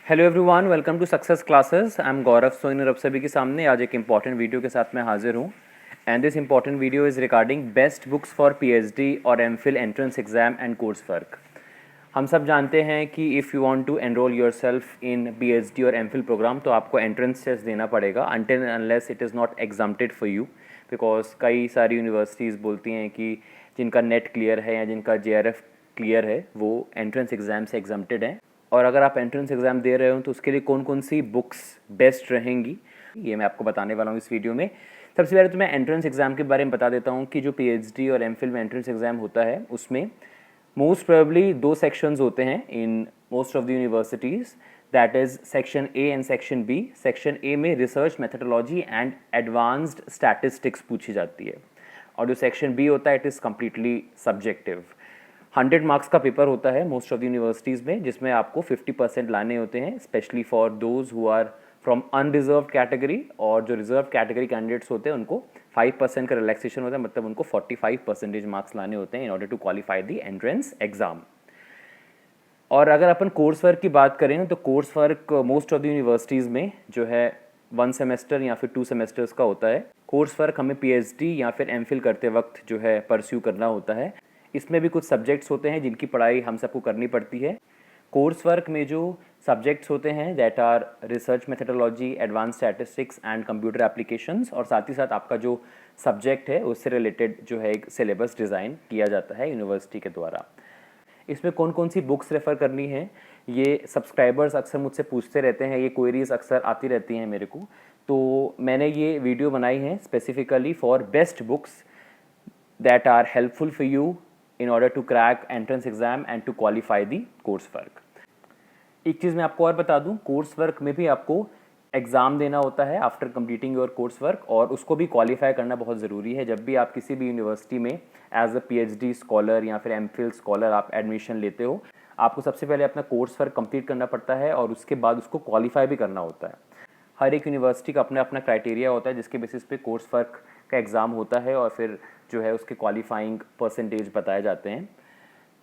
Hello everyone, welcome to success classes. I am Gaurav Soni. अब सभी के सामने आज एक इंपॉर्टेंट वीडियो के साथ मैं हाजिर हूँ। And this important video is regarding best books for PhD और MPhil entrance exam and course work. हम सब जानते हैं कि if you want to enrol yourself in PhD और एमफिल प्रोग्राम तो आपको एंट्रेंस टेस्ट देना पड़ेगा until unless it is not exempted for you. Because कई सारी यूनिवर्सिटीज़ बोलती हैं कि जिनका नेट क्लियर है या जिनका जेआरएफ क्लियर है वो एंट्रेंस एग्ज़ाम से एग्जाम्प्टेड हैं। और अगर आप एंट्रेंस एग्ज़ाम दे रहे हो तो उसके लिए कौन कौन सी बुक्स बेस्ट रहेंगी ये मैं आपको बताने वाला हूँ इस वीडियो में। सबसे पहले तो मैं एंट्रेंस एग्ज़ाम के बारे में बता देता हूँ कि जो पीएचडी और एमफिल में एंट्रेंस एग्ज़ाम होता है उसमें मोस्ट प्रोबेबली दो सेक्शंस होते हैं in most of the universities, that is section A and section B. Section A में research methodology and advanced statistics पूछी जाती है और जो सेक्शन बी होता है it is completely subjective. 100 marks का पेपर होता है मोस्ट ऑफ द यूनिवर्सिटीज़ में, जिसमें आपको 50% लाने होते हैं, specially for those who are from unreserve category. और जो रिजर्व कैटेगरी कैंडिडेट्स होते हैं उनको 5% का रिलैक्सेशन होता है, मतलब उनको 45% मार्क्स लाने होते हैं in order to qualify the entrance exam. और अगर अपन कोर्स वर्क की बात करें तो course work most of the universities में जो है 1 सेमेस्टर या फिर 2 सेमेस्टर्स का होता है। कोर्स वर्क हमें पीएचडी या फिर एमफिल करते वक्त जो है परस्यू करना होता है। इसमें भी कुछ सब्जेक्ट्स होते हैं जिनकी पढ़ाई हम सबको करनी पड़ती है। कोर्स वर्क में जो सब्जेक्ट्स होते हैं that are research methodology, advance statistics and computer applications, और साथ ही साथ आपका जो सब्जेक्ट है उससे रिलेटेड जो है एक सिलेबस डिज़ाइन किया जाता है यूनिवर्सिटी के द्वारा। इसमें कौन कौन सी बुक्स रेफ़र करनी है ये सब्सक्राइबर्स अक्सर मुझसे पूछते रहते हैं, ये क्वेरीज अक्सर आती रहती हैं मेरे को। तो मैंने ये वीडियो बनाई है specifically for best books that are helpful for you in order to crack entrance exam and to qualify the course work। एक चीज़ मैं आपको और बता दूं, कोर्स वर्क में भी आपको एग्ज़ाम देना होता है after completing your course work, और उसको भी क्वालिफाई करना बहुत ज़रूरी है। जब भी आप किसी भी यूनिवर्सिटी में एज अ पीएचडी स्कॉलर या फिर एमफिल स्कॉलर आप एडमिशन लेते हो, आपको सबसे पहले अपना कोर्स वर्क कंप्लीट करना पड़ता है और उसके बाद उसको क्वालिफाई भी करना होता है। हर एक यूनिवर्सिटी का अपना अपना क्राइटेरिया होता है जिसके बेसिस पे कोर्स वर्क का एग्ज़ाम होता है और फिर जो है उसके क्वालिफाइंग परसेंटेज बताए जाते हैं।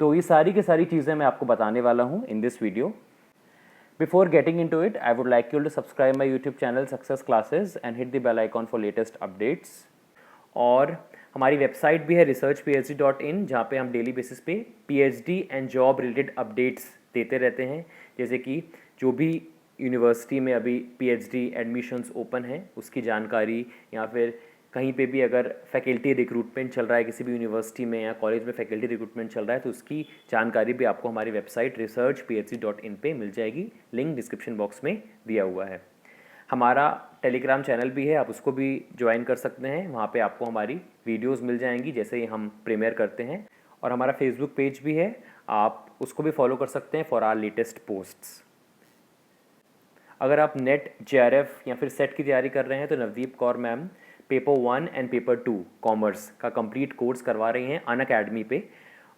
तो ये सारी की सारी चीज़ें मैं आपको बताने वाला हूँ in this video. Before getting into it I would like you to subscribe my YouTube channel success classes and hit the bell icon for latest updates. और हमारी वेबसाइट भी है researchphd.in, जहाँ पे हम डेली बेसिस पे PhD and job related updates देते रहते हैं। जैसे कि जो भी यूनिवर्सिटी में अभी पीएचडी एडमिशन्स ओपन हैं उसकी जानकारी, या फिर कहीं पे भी अगर फैकल्टी रिक्रूटमेंट चल रहा है किसी भी यूनिवर्सिटी में या कॉलेज में फैकल्टी रिक्रूटमेंट चल रहा है तो उसकी जानकारी भी आपको हमारी वेबसाइट researchphd.in पे मिल जाएगी। लिंक डिस्क्रिप्शन बॉक्स में दिया हुआ है। हमारा टेलीग्राम चैनल भी है, आप उसको भी ज्वाइन कर सकते हैं। वहाँ पे आपको हमारी वीडियोस मिल जाएंगी जैसे ही हम प्रीमियर करते हैं। और हमारा फेसबुक पेज भी है, आप उसको भी फॉलो कर सकते हैं फॉर आवर लेटेस्ट पोस्ट्स। अगर आप नेट, जेआरएफ या फिर सेट की तैयारी कर रहे हैं तो Navdeep Kaur ma'am paper 1 and paper 2 commerce का कंप्लीट कोर्स करवा रही हैं अनअकैडमी पे।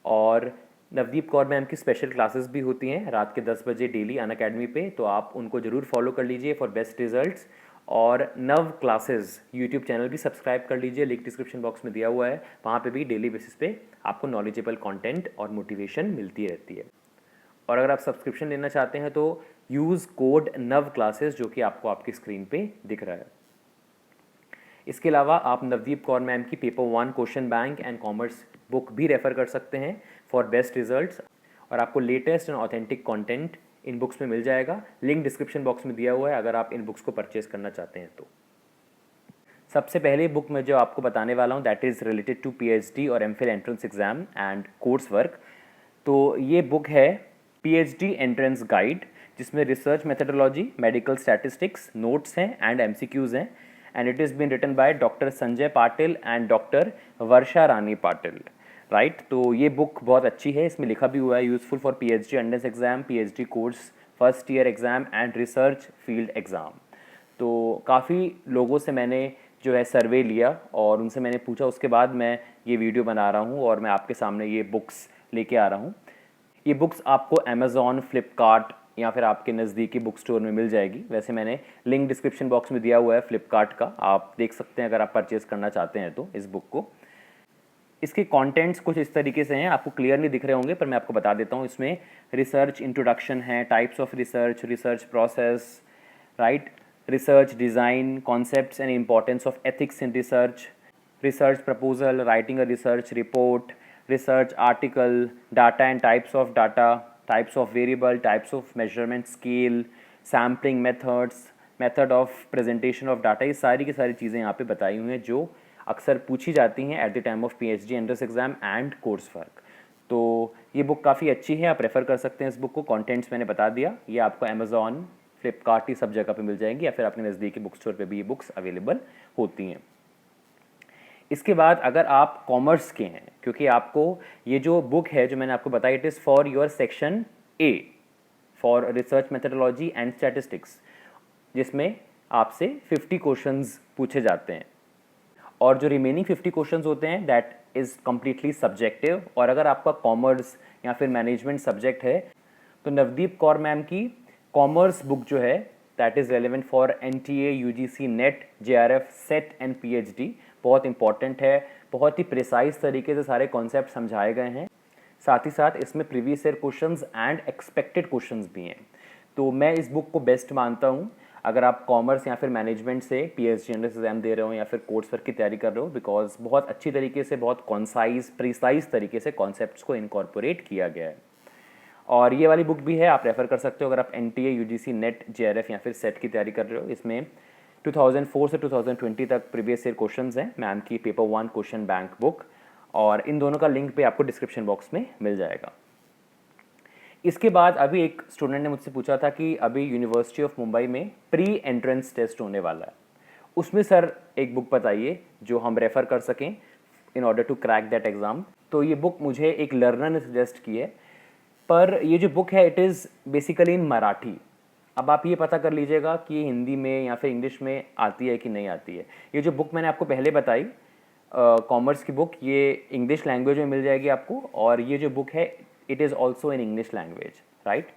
और नवदीप कौर मैम की स्पेशल क्लासेस भी होती हैं रात के 10 बजे डेली अनअकैडमी पे, तो आप उनको ज़रूर फॉलो कर लीजिए फॉर बेस्ट रिजल्ट्स। और नव क्लासेस यूट्यूब चैनल भी सब्सक्राइब कर लीजिए, लिंक डिस्क्रिप्शन बॉक्स में दिया हुआ है। वहाँ पे भी डेली बेसिस पे आपको नॉलेजेबल कंटेंट और मोटिवेशन मिलती रहती है। और अगर आप सब्सक्रिप्शन लेना चाहते हैं तो यूज़ कोड नव क्लासेस जो कि आपको आपकी स्क्रीन पे दिख रहा है। इसके अलावा आप नवदीप कौर मैम की paper 1 question bank and commerce book भी रेफ़र कर सकते हैं फॉर बेस्ट रिजल्ट्स। और आपको latest and authentic content in books में मिल जाएगा। लिंक डिस्क्रिप्शन बॉक्स में दिया हुआ है अगर आप इन बुक्स को परचेज करना चाहते हैं तो। सबसे पहले बुक मैं जो आपको बताने वाला हूँ that is related to PhD और MPhil entrance exam and course work. तो ये बुक है पीएचडी एंट्रेंस गाइड, जिसमें research methodology, medical statistics, notes हैं एंड एमसीक्यूज़ हैं। And it is been written by doctor Sanjay Patil and doctor Varsha Rani Patil, right. तो ये book बहुत अच्छी है, इसमें लिखा भी हुआ है useful for PhD entrance exam, PhD course first year exam and research field exam. तो काफ़ी लोगों से मैंने जो है सर्वे लिया और उनसे मैंने पूछा, उसके बाद मैं ये वीडियो बना रहा हूँ और मैं आपके सामने ये बुक्स लेके आ रहा हूँ। ये बुक्स आपको अमेज़ॉन, फ्लिपकार्ट या फिर आपके नज़दीकी बुक स्टोर में मिल जाएगी। वैसे मैंने लिंक डिस्क्रिप्शन बॉक्स में दिया हुआ है फ्लिपकार्ट का, आप देख सकते हैं अगर आप परचेज़ करना चाहते हैं तो इस बुक को। इसके कंटेंट्स कुछ इस तरीके से हैं, आपको क्लियरली दिख रहे होंगे पर मैं आपको बता देता हूँ। इसमें रिसर्च इंट्रोडक्शन है, types of research, research process, right, research design, concepts and importance of ethics in research, research proposal, writing a research report, research article, data and types of data, types of variable, types of measurement scale, sampling methods, method of presentation of data, ये सारी की सारी चीज़ें यहाँ पे बताई हुई हैं जो अक्सर पूछी जाती हैं at the time of PhD entrance exam and course work. तो ये बुक काफ़ी अच्छी है, आप रेफ़र कर सकते हैं इस बुक को। कॉन्टेंट्स मैंने बता दिया, ये आपको अमेज़ॉन, फ्लिपकार्ट, ही सब जगह पे मिल जाएंगी या फिर अपने नज़दीकी बुक स्टोर पे भी ये बुक्स अवेलेबल होती हैं। इसके बाद अगर आप कॉमर्स के हैं, क्योंकि आपको ये जो बुक है जो मैंने आपको बताया, it is for your section A for research methodology and statistics, जिसमें आपसे 50 क्वेश्चंस पूछे जाते हैं और जो रिमेनिंग 50 क्वेश्चंस होते हैं दैट इज़ कम्प्लीटली सब्जेक्टिव। और अगर आपका कॉमर्स या फिर मैनेजमेंट सब्जेक्ट है तो नवदीप कौर मैम की कॉमर्स बुक जो है that is relevant for NTA, UGC, net, JRF, set and PhD, बहुत इंपॉर्टेंट है। बहुत ही प्रिसाइज तरीके से सारे कॉन्सेप्ट समझाए गए हैं, साथ ही साथ इसमें previous year questions and expected questions भी हैं। तो मैं इस बुक को बेस्ट मानता हूँ अगर आप कॉमर्स या फिर मैनेजमेंट से PhD एंट्रेंस एग्जाम दे रहे हो या फिर कोर्स वर्क की तैयारी कर रहे हो, बिकॉज बहुत अच्छी तरीके से, बहुत कॉन्साइज प्रिसाइज तरीके से कॉन्सेप्ट्स को इनकॉर्पोरेट किया गया है। और ये वाली बुक भी है, आप रेफ़र कर सकते हो अगर आप NTA, UGC, नेट, JRF या फिर सेट की तैयारी कर रहे हो। इसमें 2004 से 2020 तक प्रीवियस ईयर क्वेश्चंस हैं, मैम की पेपर 1 क्वेश्चन बैंक बुक, और इन दोनों का लिंक पे आपको डिस्क्रिप्शन बॉक्स में मिल जाएगा। इसके बाद अभी एक स्टूडेंट ने मुझसे पूछा था कि अभी यूनिवर्सिटी ऑफ मुंबई में प्री एंट्रेंस टेस्ट होने वाला है, उसमें सर एक बुक बताइए जो हम रेफ़र कर सकें in order to crack that exam. तो ये बुक मुझे एक लर्नर ने सजेस्ट की है, पर ये जो बुक है इट इज़ बेसिकली इन मराठी। अब आप ये पता कर लीजिएगा कि ये हिंदी में या फिर इंग्लिश में आती है कि नहीं आती है। ये जो बुक मैंने आपको पहले बताई कॉमर्स की बुक, ये इंग्लिश लैंग्वेज में मिल जाएगी आपको, और ये जो बुक है it is also in English language, right.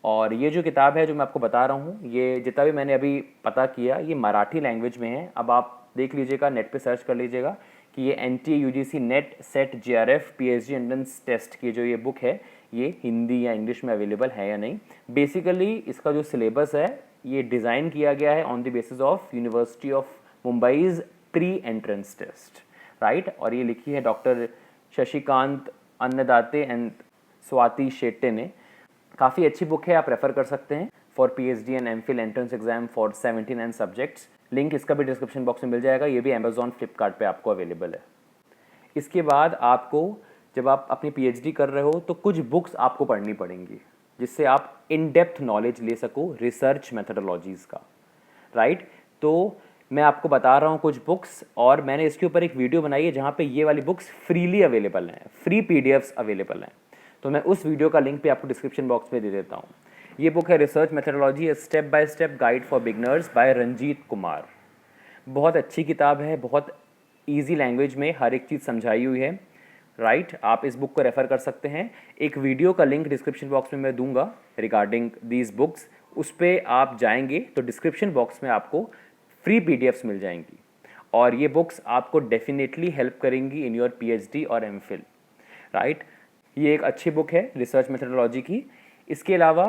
और ये जो किताब है जो मैं आपको बता रहा हूँ, ये जितना भी मैंने अभी पता किया ये मराठी लैंग्वेज में है। अब आप देख लीजिएगा, नेट पे सर्च कर लीजिएगा कि ये NTA, UGC, NET, SET, JRF, PhD entrance test की जो ये बुक है ये हिंदी या इंग्लिश में अवेलेबल है या नहीं। बेसिकली इसका जो सिलेबस है ये डिज़ाइन किया गया है on the basis of university of Mumbai's pre entrance test, right. और ये लिखी है डॉक्टर शशिकांत अन्नदाते एंड स्वाति शेट्टे ने। काफ़ी अच्छी बुक है, आप रेफ़र कर सकते हैं for PhD and MPhil entrance exam for 79 subjects. Link इसका भी डिस्क्रिप्शन बॉक्स में मिल जाएगा, ये भी अमेज़ॉन, फ्लिपकार्ट पे आपको अवेलेबल है। इसके बाद आपको जब आप अपनी PhD कर रहे हो तो कुछ बुक्स आपको पढ़नी पड़ेंगी जिससे आप इन डेप्थ नॉलेज ले सको रिसर्च मेथडोलॉजीज़ का, राइट। तो मैं आपको बता रहा हूँ कुछ बुक्स, और मैंने इसके ऊपर एक वीडियो बनाई है जहाँ पे ये वाली बुक्स फ्रीली अवेलेबल हैं, फ्री PDFs अवेलेबल हैं। तो मैं उस वीडियो का लिंक भी आपको डिस्क्रिप्शन बॉक्स में दे देता हूँ। ये बुक है research methodology, step by step guide for beginners by Ranjit Kumar. बहुत अच्छी किताब है, बहुत ईजी लैंग्वेज में हर एक चीज़ समझाई हुई है, राइट। आप इस बुक को रेफ़र कर सकते हैं। एक वीडियो का लिंक डिस्क्रिप्शन बॉक्स में मैं दूंगा रिगार्डिंग दीज बुक्स, उस पर आप जाएंगे तो डिस्क्रिप्शन बॉक्स में आपको फ्री PDFs मिल जाएंगी, और ये बुक्स आपको डेफिनेटली हेल्प करेंगी इन योर PhD और MPhil, राइट। ये एक अच्छी बुक है रिसर्च मेथडोलॉजी की। इसके अलावा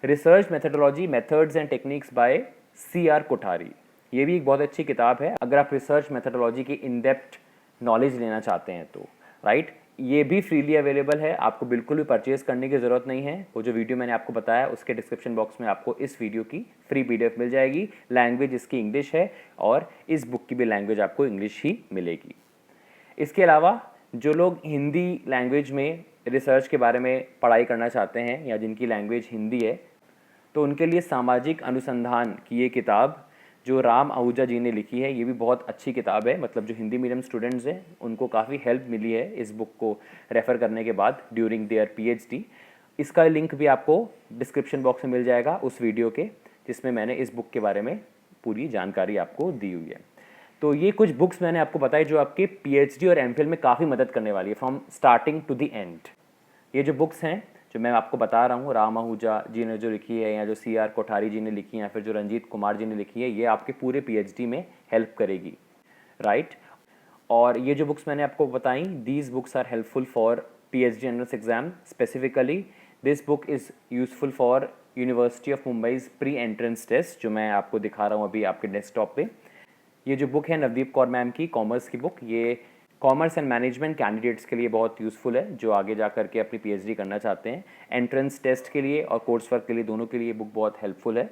research methodology methods and techniques by CR Kothari, ये भी एक बहुत अच्छी किताब है अगर आप रिसर्च मेथडोलॉजी की इन डेप्थ नॉलेज लेना चाहते हैं तो, राइट। ये भी फ्रीली अवेलेबल है, आपको बिल्कुल भी परचेज़ करने की ज़रूरत नहीं है। वो जो वीडियो मैंने आपको बताया उसके डिस्क्रिप्शन बॉक्स में आपको इस वीडियो की फ्री PDF मिल जाएगी। लैंग्वेज इसकी इंग्लिश है और इस बुक की भी लैंग्वेज आपको इंग्लिश ही मिलेगी। इसके अलावा जो लोग हिंदी लैंग्वेज में रिसर्च के बारे में पढ़ाई करना चाहते हैं या जिनकी लैंग्वेज हिंदी है, तो उनके लिए सामाजिक अनुसंधान की ये किताब जो राम आहूजा जी ने लिखी है, ये भी बहुत अच्छी किताब है। मतलब जो हिंदी मीडियम स्टूडेंट्स हैं उनको काफ़ी हेल्प मिली है इस बुक को रेफ़र करने के बाद ड्यूरिंग देयर PhD। इसका लिंक भी आपको डिस्क्रिप्शन बॉक्स में मिल जाएगा उस वीडियो के जिसमें मैंने इस बुक के बारे में पूरी जानकारी आपको दी हुई है। तो ये कुछ बुक्स मैंने आपको बताई जो आपके PhD और MPhil में काफ़ी मदद करने वाली है from starting to the end. ये जो बुक्स हैं जो मैं आपको बता रहा हूँ, राम आहूजा जी ने जो लिखी है या जो CR कोठारी जी ने लिखी है या फिर जो रंजीत कुमार जी ने लिखी है, ये आपके पूरे PhD में हेल्प करेगी, राइट। और ये जो बुक्स मैंने आपको बताई, these books are helpful for PhD entrance exam specifically. This book is useful for university of Mumbai's pre entrance test, जो मैं आपको दिखा रहा हूँ अभी आपके डेस्कटॉप पे। ये जो बुक है नवदीप कौर मैम की, कॉमर्स की बुक, ये कॉमर्स एंड मैनेजमेंट कैंडिडेट्स के लिए बहुत यूज़फुल है जो आगे जा करके अपनी PhD करना चाहते हैं। एंट्रेंस टेस्ट के लिए और कोर्स वर्क के लिए, दोनों के लिए ये बुक बहुत हेल्पफुल है।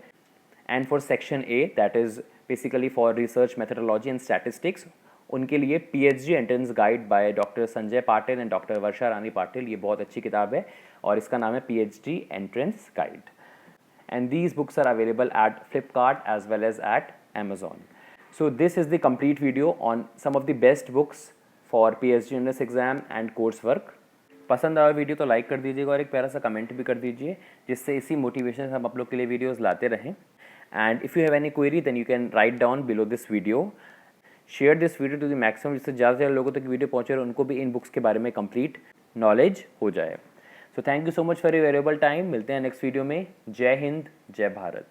And for section A, that is basically for research methodology and statistics, उनके लिए PhD entrance guide by doctor Sanjay Patil and doctor Varsha Rani Patil, ये बहुत अच्छी किताब है और इसका नाम है PhD entrance guide. And these books are available at Flipkart as well as at Amazon. So this is the complete video on some of the best books for PhD entrance exam and course work. पसंद आया video तो like कर दीजिएगा और एक प्यारा सा comment भी कर दीजिए, जिससे इसी मोटिवेशन से हम आप लोग के लिए वीडियोस लाते रहें। And if you have any query then you can write down below this video. Share this video to the maximum, जिससे ज़्यादा से ज़्यादा लोगों तक वीडियो पहुँचे और उनको भी इन बुक्स के बारे में कंप्लीट नॉलेज हो जाए। So thank you so much for your variable time. मिलते हैं नेक्स्ट वीडियो में। जय हिंद, जय भारत।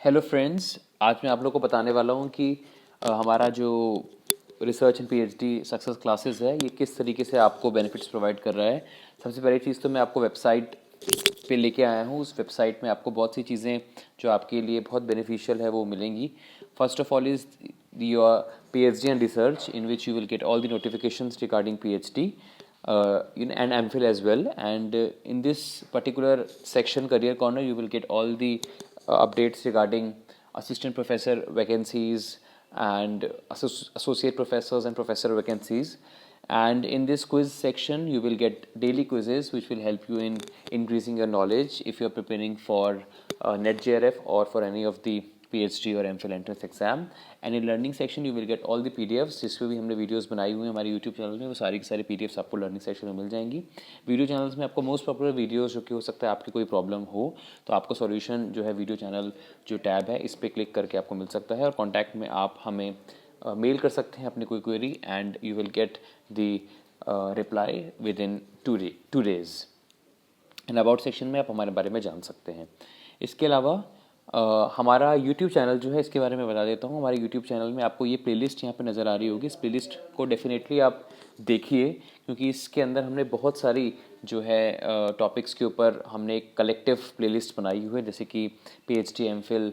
हेलो फ्रेंड्स, आज मैं आप लोगों को बताने वाला हूँ कि हमारा जो research and PhD success classes है, ये किस तरीके से आपको बेनिफिट्स प्रोवाइड कर रहा है। सबसे पहली चीज़ तो मैं आपको वेबसाइट पे लेके आया हूँ। उस वेबसाइट में आपको बहुत सी चीज़ें जो आपके लिए बहुत बेनिफिशियल है वो मिलेंगी। First of all is your PhD and research, in which you will get all the notifications regarding PhD and MPhil as well. And in this particular section, Career Corner, you will get all the updates regarding assistant professor vacancies and associate professors and professor vacancies. And in this quiz section, you will get daily quizzes which will help you in increasing your knowledge if you are preparing for NET-JRF or for any of the PhD और MPhil entrance exam. And in learning section you will get all the PDFs, जिस पे भी हमने videos बनाई हुई हैं हमारे YouTube channel में, वो सारी की सारी PDFs आपको लर्निंग सेक्शन में मिल जाएंगी। वीडियो चैनल्स में आपको मोस्ट पॉपुलर वीडियोस, जो कि हो सकता है आपकी कोई प्रॉब्लम हो तो आपको सॉल्यूशन जो है वीडियो चैनल जो टैब है इस पर क्लिक करके आपको मिल सकता है। और कॉन्टैक्ट में आप हमें मेल कर सकते हैं अपनी कोई query and you will get the reply with in 2 days। And about section में आप हमारे बारे में जान सकते हैं। इसके अलावा हमारा यूट्यूब चैनल जो है, इसके बारे में बता देता हूँ। हमारे यूट्यूब चैनल में आपको ये प्लेलिस्ट यहाँ पे नज़र आ रही होगी। इस प्लेलिस्ट को डेफिनेटली आप देखिए, क्योंकि इसके अंदर हमने बहुत सारी जो है टॉपिक्स के ऊपर हमने एक कलेक्टिव प्लेलिस्ट बनाई हुई है, जैसे कि PhD MPhil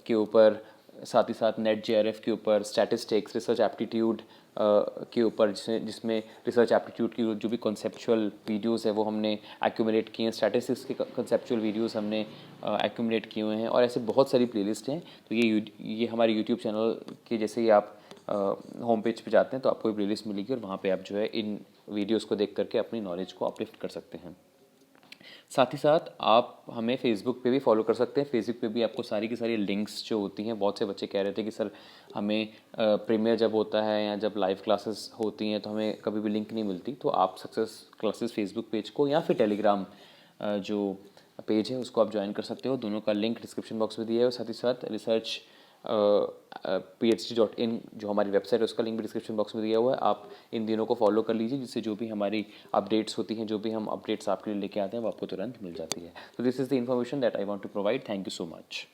के ऊपर, साथ ही साथ NET-JRF के ऊपर, स्टैटिस्टिक्स, रिसर्च एप्टीट्यूड के ऊपर, जिसमें रिसर्च एप्टीट्यूड की जो भी कॉन्सेप्चुअल वीडियोस है वो हमने एक्यूमुलेट किए हैं, स्टैटिस्टिक्स के कॉन्सेप्चुअल वीडियोस हमने एक्यूमुलेट किए हुए हैं, और ऐसे बहुत सारी प्लेलिस्ट हैं। तो ये हमारे यूट्यूब चैनल के जैसे ही आप होम पेज पे जाते हैं तो आपको ये प्लेलिस्ट मिलेगी और वहाँ पे आप जो है इन वीडियोस को देख करके अपनी नॉलेज को अपलिफ्ट कर सकते हैं। साथ ही साथ आप हमें फेसबुक पे भी फॉलो कर सकते हैं। फेसबुक पे भी आपको सारी की सारी लिंक्स जो होती हैं, बहुत से बच्चे कह रहे थे कि सर हमें प्रीमियर जब होता है या जब लाइव क्लासेस होती हैं तो हमें कभी भी लिंक नहीं मिलती। तो आप सक्सेस क्लासेस फेसबुक पेज को या फिर टेलीग्राम जो पेज है उसको आप ज्वाइन कर सकते हो। दोनों का लिंक डिस्क्रिप्शन बॉक्स में दिया है और साथ ही साथ रिसर्च phd.in जो हमारी वेबसाइट है उसका लिंक भी डिस्क्रिप्शन बॉक्स में दिया हुआ है। आप इन दिनों को फॉलो कर लीजिए, जिससे जो भी हमारी अपडेट्स होती हैं, जो भी हम अपडेट्स आपके लिए लेके आते हैं वो आपको तुरंत मिल जाती है। तो this is the information that I want to provide. Thank you so much.